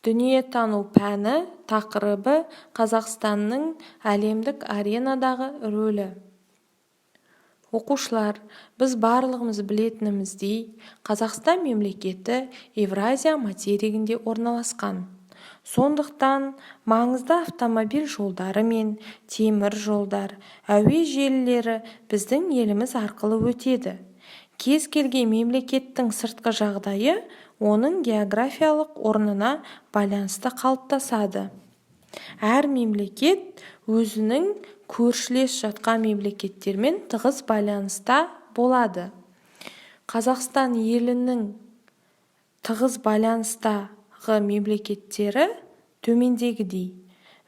Дүниетану пәні тақырыбы Қазақстанның әлемдік аренадағы рөлі. Оқушылар, біз барлығымыз білетініміздей, Қазақстан мемлекеті Евразия материгінде орналасқан. Сондықтан маңызды автомобиль жолдары мен темір жолдар, әуе желілері біздің еліміз арқылы өтеді. Кез келген мемлекеттің сыртқы жағдайы оның географиялық орнына байланысты қалыптасады. Әр мемлекет өзінің көршілес жатқан мемлекеттермен тығыз байланыста болады. Қазақстан елінің тығыз байланыстағы мемлекеттері төмендегідей.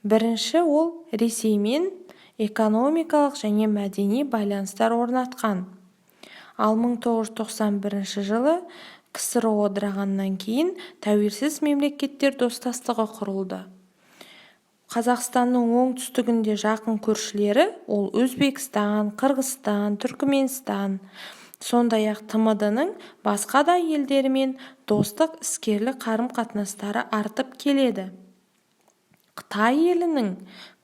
Бірінші, ол Ресеймен экономикалық және мәдени байланыстар орнатқан. Ал 1991 жылы КСРО ыдырағаннан кейін тәуелсіз мемлекеттер достастығы құрылды. Қазақстанның оңтүстігінде жақын көршілері ол Өзбекстан, Қырғызстан, Түркіменстан, сондай-ақ ТМД-ның басқа да елдерімен достық іскерлік қарым-қатынастары артып келеді. Қытай елінің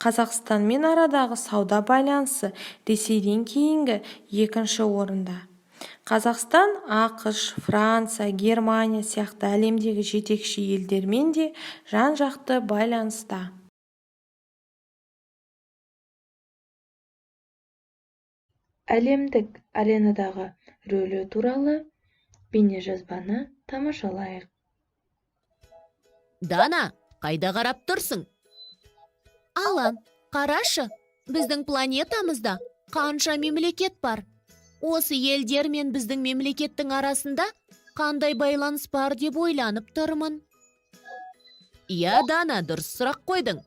Қазақстанмен арадағы сауда байланысы Ресейден кейінгі екінші орында. Қазақстан ақш, Франция, Германия сияқты әлемдегі жетекші елдермен де жан-жақты байланыста. Әлемдік аренадағы рөлі туралы бейнежазбаны тамашалайық. Дана, қайда қарап тұрсың? Алан, қарашы, біздің планетамызда қанша мемлекет бар? Осы елдер мен біздің мемлекеттің арасында қандай байланыс бар деп ойланып тұрмын. Иә, Дана, дұрыс сұрақ қойдың.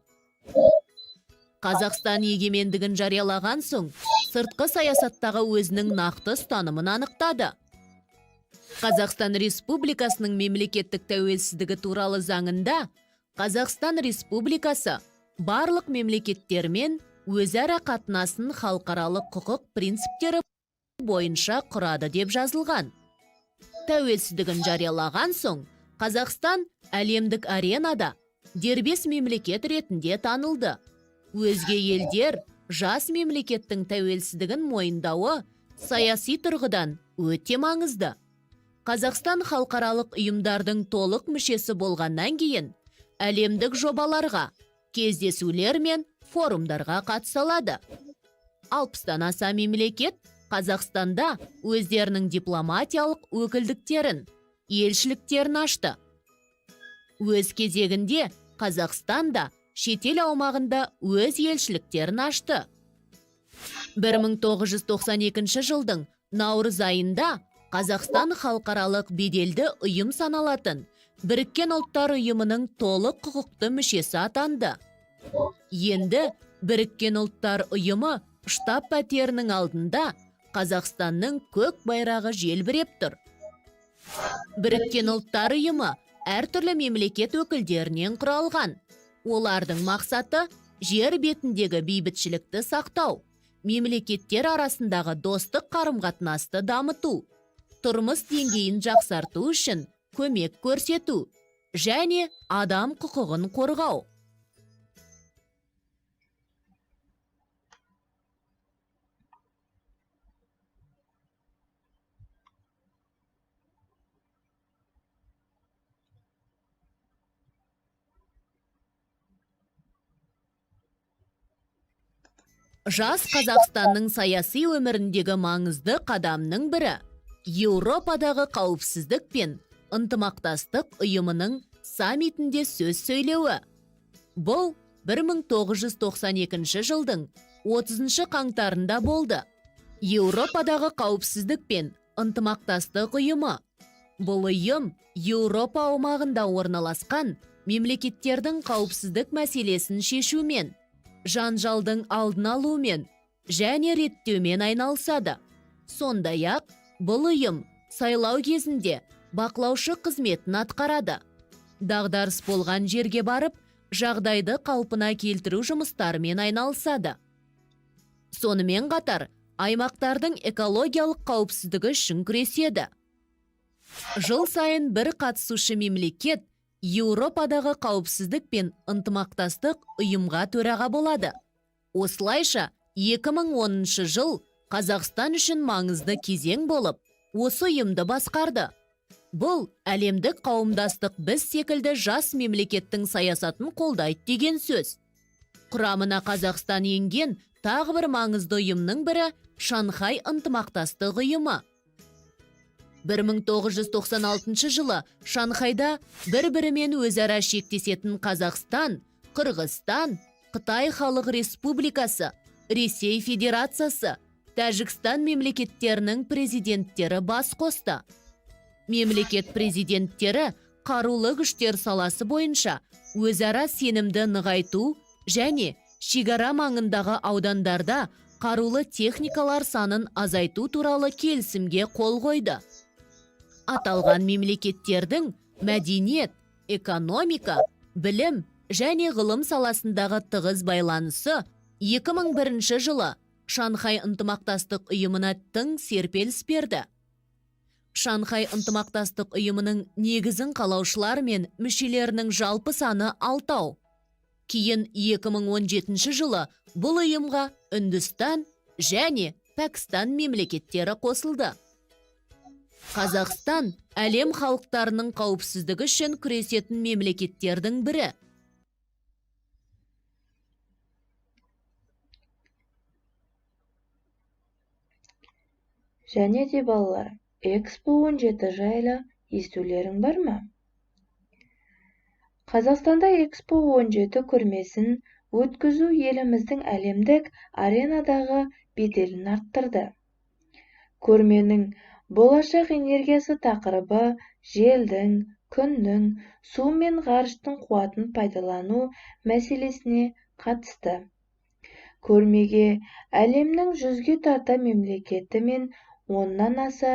Қазақстан егемендігін жариялаған соң, сыртқы саясаттағы өзінің нақты ұстанымын анықтады. Қазақстан Республикасының мемлекеттік тәуелсіздігі туралы заңында Қазақстан Республикасы барлық мемлекеттермен өзара қатынасын халықаралық құқық принциптері бойынша құрады деп жазылған. Тәуелсіздігін жариялаған соң, Қазақстан әлемдік аренада дербес мемлекет ретінде танылды. Өзге елдер жас мемлекеттің тәуелсіздігін мойындауы саяси тұрғыдан өте маңызды. Қазақстан халықаралық ұйымдардың толық мүшесі болғаннан кейін әлемдік жобаларға, кездесулер мен форумдарға қатыса 60-тан аса мемлекет Қазақстанда өздерінің дипломатиялық өкілдіктерін, елшіліктерін ашты. Өз кезегінде Қазақстан да шетел аумағында өз елшіліктерін ашты. 1992 жылдың наурыз айында Қазақстан халықаралық беделді ұйым саналатын Біріккен ұлттар ұйымының толық құқықты мүшесі атанды. Енді Біріккен ұлттар ұйымы штаб пәтерінің алдында Қазақстанның көк байрағы желбіреп тұр. Біріккен ұлттар ұйымы әртүрлі мемлекет өкілдерінен құралған. Олардың мақсаты жер бетіндегі бейбітшілікті сақтау, мемлекеттер арасындағы достық қарым-қатынасты дамыту, тұрмыс деңгейін жақсарту үшін көмек көрсету және адам құқығын қорғау. Жас Қазақстанның саяси өміріндегі маңызды қадамның бірі Еуропадағы қауіпсіздік пен ынтымақтастық ұйымының саммитінде сөз сөйлеуі. Бұл 1992 жылдың 30 қаңтарында болды. Еуропадағы қауіпсіздік пен ынтымақтастық ұйымы. Бұл ұйым Еуропа аумағында орналасқан мемлекеттердің қауіпсіздік мәселесін шешумен, жанжалдың алдын алумен және реттеумен айналысады. Сондай-ақ, бұл ұйым сайлау кезінде бақылаушы қызметін атқарады. Дағдарыс болған жерге барып, жағдайды қалпына келтіру жұмыстарымен айналысады. Сонымен қатар, аймақтардың экологиялық қауіпсіздігі үшін күреседі. Жыл сайын бір қатысушы мемлекет Еуропадағы қауіпсіздік пен ынтымақтастық ұйымға төраға болады. Осылайша 2010 жыл Қазақстан үшін маңызды кезең болып, осы ұйымды басқарды. Бұл әлемдік қауымдастық біз секілді жас мемлекеттің саясатын қолдайды деген сөз. Құрамына Қазақстан енген тағы бір маңызды ұйымның бірі Шанхай ынтымақтастық ұйымы. 1996 жылы Шанхайда бір-бірімен өзара шектесетін Қазақстан, Қырғызстан, Қытай Халық Республикасы, Ресей Федерациясы, Тәжікстан мемлекеттерінің президенттері бас қосты. Мемлекет президенттері қарулы күштер саласы бойынша өзара сенімді нығайту және шекара маңындағы аудандарда қарулы техникалар санын азайту туралы келісімге қол қойды. Аталған мемлекеттердің мәдениет, экономика, білім және ғылым саласындағы тығыз байланысы 2001 жылы Шанхай ынтымақтастық ұйымына тың серпіліс берді. Шанхай ынтымақтастық ұйымының негізін қалаушылар мен мүшелерінің жалпы саны 6. Кейін 2017 жылы бұл ұйымға Үндістан және Пәкістан мемлекеттері қосылды. Қазақстан әлем халықтарының қауіпсіздігі үшін күресетін мемлекеттердің бірі. Және де балалар, Экспо 17 жайлы естулерің бар ма? Қазақстанда Экспо 17 көрмесін өткізу еліміздің әлемдік аренадағы беделін арттырды. Көрменің болашақ энергиясы тақырыбы желдің, күннің, су мен ғарыштың қуатын пайдалану мәселесіне қатысты. Көрмеге әлемнің 100-ге тарта мемлекеті мен 10-нан аса